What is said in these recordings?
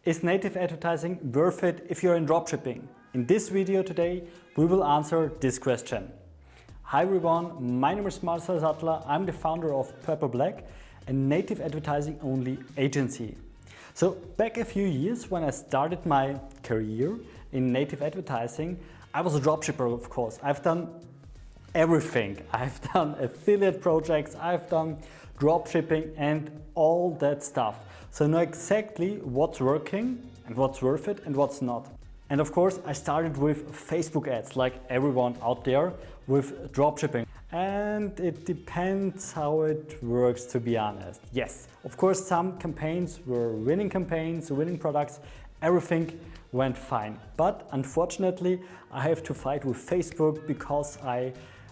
Is native advertising worth it if you're in dropshipping? In this video today, we will answer this question. Hi everyone, my name is Marcel Sattler. I'm the founder of Purple Black, a native advertising only agency. So back a few years when I started my career in native advertising, I was a dropshipper, of course. I've done everything. I've done affiliate projects, I've done dropshipping and all that stuff. So I know exactly what's working and what's worth it and what's not. And of course, I started with Facebook ads like everyone out there with dropshipping. And it depends how it works, to be honest. Yes, of course, some campaigns were winning campaigns, winning products, everything went fine. But unfortunately, I have to fight with Facebook because I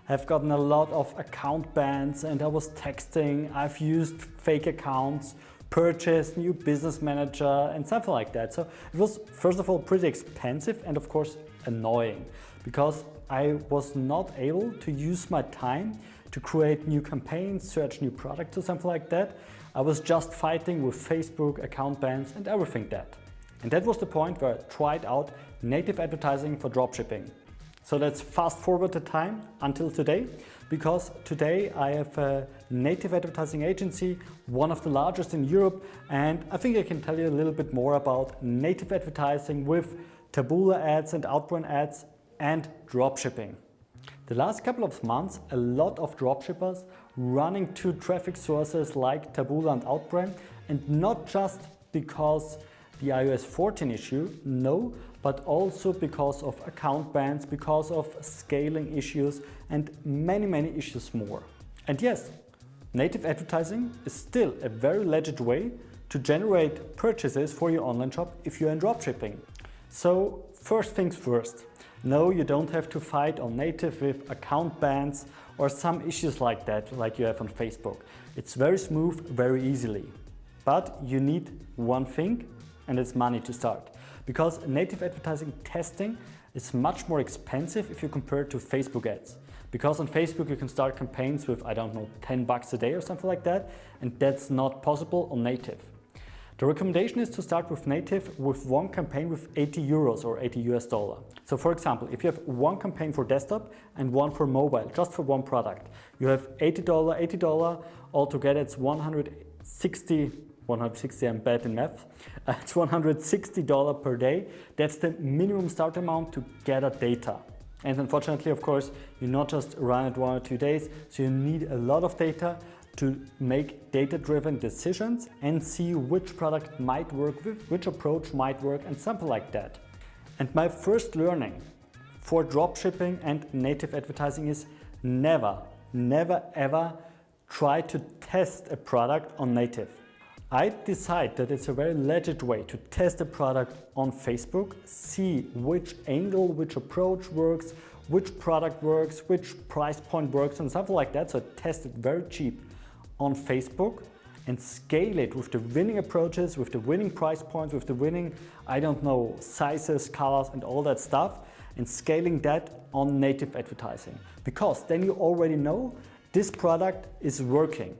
have gotten a lot of account bans and I was texting, I've used fake accounts, purchased new business manager and something like that. So it was first of all pretty expensive and of course annoying because I was not able to use my time to create new campaigns, search new products or something like that. I was just fighting with Facebook account bans and everything that. And that was the point where I tried out native advertising for dropshipping. So let's fast forward the time until today, because today I have a native advertising agency, one of the largest in Europe, and I think I can tell you a little bit more about native advertising with Taboola ads and outbound ads and dropshipping. The last couple of months, a lot of dropshippers running to traffic sources like Taboola and Outbrand, and not just because the iOS 14 issue, no, but also because of account bans, because of scaling issues and many issues more. And yes, native advertising is still a very legit way to generate purchases for your online shop if you're in dropshipping. So first things first, no, you don't have to fight on native with account bans or some issues like that, like you have on Facebook. It's very smooth, very easily. But you need one thing, and it's money to start. Because native advertising testing is much more expensive if you compare it to Facebook ads. Because on Facebook you can start campaigns with, I don't know, 10 bucks a day or something like that, and that's not possible on native. The recommendation is to start with native with one campaign with 80 euros or 80 US dollar. So for example, if you have one campaign for desktop and one for mobile, just for one product, you have $80, altogether it's 160, I'm bad in math. It's $160 per day. That's the minimum start amount to gather data. And unfortunately, of course, you not just run it 1 or 2 days, so you need a lot of data to make data-driven decisions and see which product might work with, which approach might work and something like that. And my first learning for dropshipping and native advertising is never ever try to test a product on native. I decide that it's a very legit way to test a product on Facebook, see which angle, which approach works, which product works, which price point works and something like that. So test it very cheap on Facebook and scale it with the winning approaches, with the winning price points, with the winning, I don't know, sizes, colors and all that stuff, and scaling that on native advertising. Because then you already know this product is working.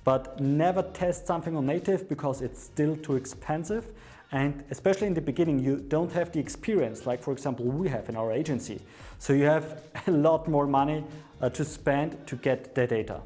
But never test something on native because it's still too expensive, and especially in the beginning you don't have the experience like for example we have in our agency. So you have a lot more money to spend to get the data.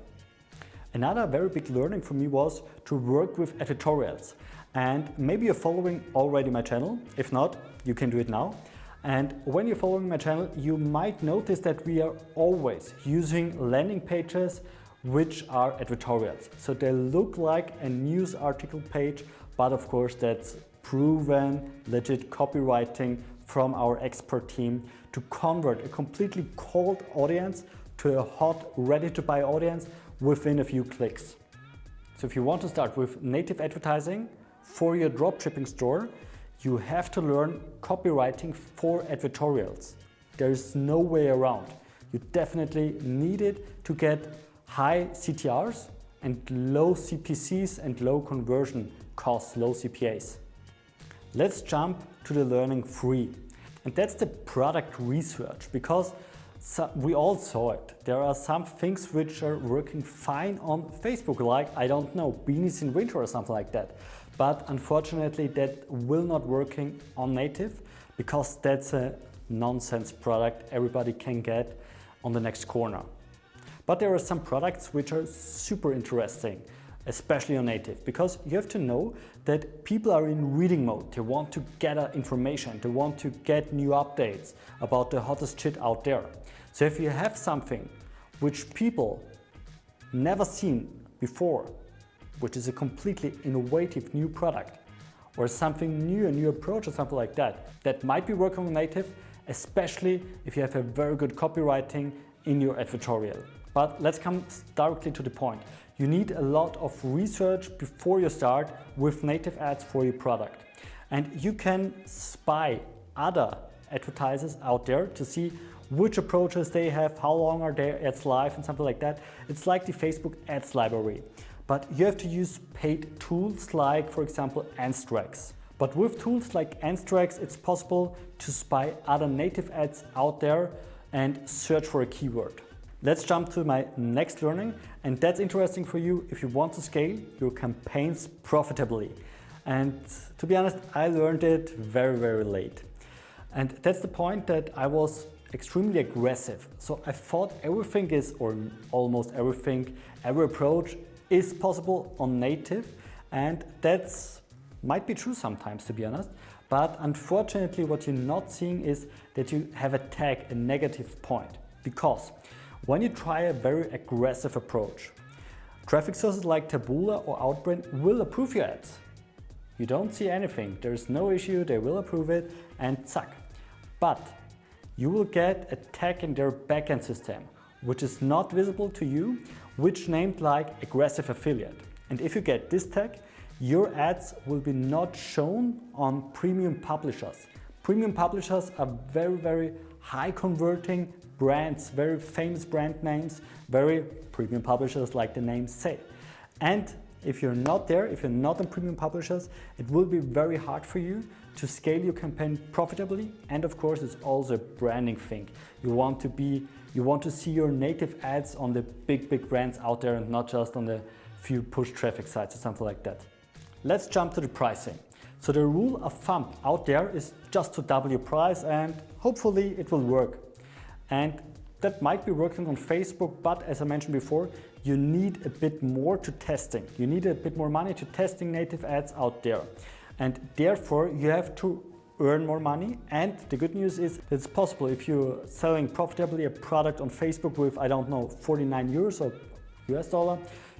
Another very big learning for me was to work with editorials, and maybe you're following already my channel. If not, you can do it now. And when you're following my channel, you might notice that we are always using landing pages which are editorials. So they look like a news article page, but of course that's proven, legit copywriting from our expert team to convert a completely cold audience to a hot, ready to buy audience within a few clicks. So if you want to start with native advertising for your dropshipping store, you have to learn copywriting for editorials. There's no way around. You definitely need it to get high CTRs and low CPCs and low conversion costs, low CPAs. Let's jump to the learning 3. And that's the product research, because we all saw it. There are some things which are working fine on Facebook, like, I don't know, beanies in winter or something like that. but unfortunately that will not working on native because that's a nonsense product everybody can get on the next corner. But there are some products which are super interesting, especially on native, because you have to know that people are in reading mode. They want to gather information, they want to get new updates about the hottest shit out there. So if you have something which people never seen before, which is a completely innovative new product, or something new, a new approach or something like that, that might be working on native, especially if you have a very good copywriting in your editorial. But let's come directly to the point. You need a lot of research before you start with native ads for your product. And you can spy other advertisers out there to see which approaches they have, how long are their ads live and something like that. It's like the Facebook ads library. But you have to use paid tools like, for example, Anstrax. But with tools like Anstrax, it's possible to spy other native ads out there and search for a keyword. Let's jump to my next learning, and that's interesting for you if you want to scale your campaigns profitably. And to be honest, I learned it very, very late. And that's the point that I was extremely aggressive. So I thought everything is, or almost everything, every approach is possible on native, and that's might be true sometimes, to be honest. But unfortunately, what you're not seeing is that you have a tag, a negative point, because when you try a very aggressive approach, traffic sources like Taboola or Outbrain will approve your ads. You don't see anything, there's no issue, they will approve it and suck. But you will get a tag in their backend system, which is not visible to you, which named like aggressive affiliate. And if you get this tag, your ads will be not shown on premium publishers. Premium publishers are very, very high converting brands, very famous brand names, very premium publishers like the names say. And if you're not there, if you're not on premium publishers, it will be very hard for you to scale your campaign profitably. And of course, it's also a branding thing. You want to see your native ads on the big brands out there and not just on the few push traffic sites or something like that. Let's jump to the pricing. So the rule of thumb out there is just to double your price, and hopefully it will work. And that might be working on Facebook, but as I mentioned before, you need a bit more to testing. You need a bit more money to testing native ads out there. And therefore you have to earn more money. And the good news is that it's possible if you're selling profitably a product on Facebook with, I don't know, 49 euros or US dollar,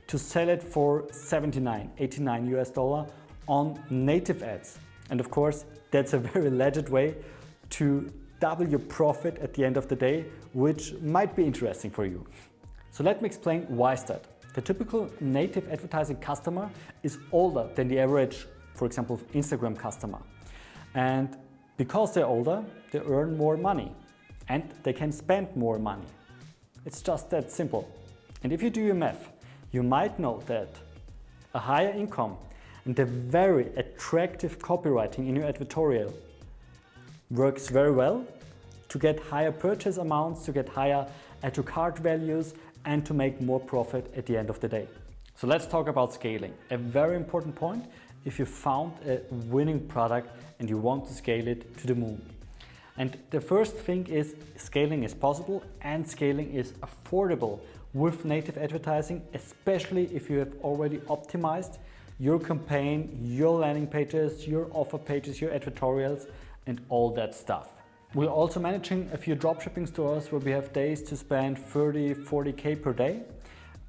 to sell it for 79, 89 US dollar on native ads. And of course, that's a very legit way to double your profit at the end of the day, which might be interesting for you. So let me explain why is that. The typical native advertising customer is older than the average, for example, Instagram customer. And because they're older, they earn more money and they can spend more money. It's just that simple. And if you do your math, you might know that a higher income and a very attractive copywriting in your editorial works very well to get higher purchase amounts, to get higher add to cart values, and to make more profit at the end of the day. So let's talk about scaling. A very important point if you found a winning product and you want to scale it to the moon. And the first thing is scaling is possible and scaling is affordable with native advertising, especially if you have already optimized your campaign, your landing pages, your offer pages, your editorials, and all that stuff. We're also managing a few dropshipping stores where we have days to spend 30, 40K per day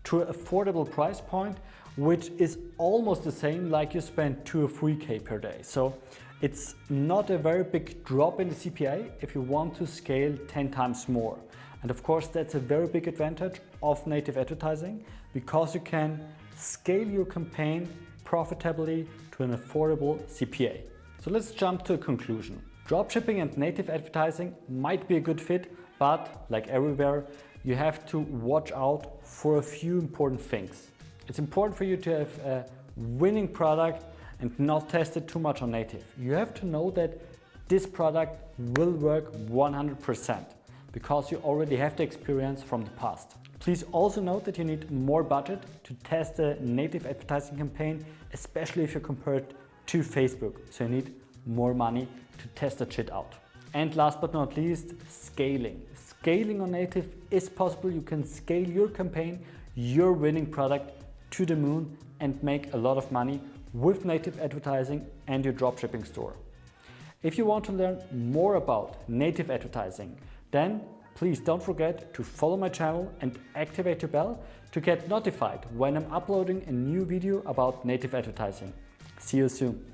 to an affordable price point, which is almost the same like you spend 2 or 3K per day. So it's not a very big drop in the CPA if you want to scale 10 times more. And of course, that's a very big advantage of native advertising because you can scale your campaign profitably to an affordable CPA. So let's jump to a conclusion. Dropshipping and native advertising might be a good fit, but like everywhere, you have to watch out for a few important things. It's important for you to have a winning product and not test it too much on native. You have to know that this product will work 100% because you already have the experience from the past. Please also note that you need more budget to test a native advertising campaign, especially if you compare it to Facebook. So you need more money to test that shit out. And last but not least, scaling. Scaling on native is possible. You can scale your campaign, your winning product to the moon and make a lot of money with native advertising and your dropshipping store. If you want to learn more about native advertising, then please don't forget to follow my channel and activate your bell to get notified when I'm uploading a new video about native advertising. See you soon.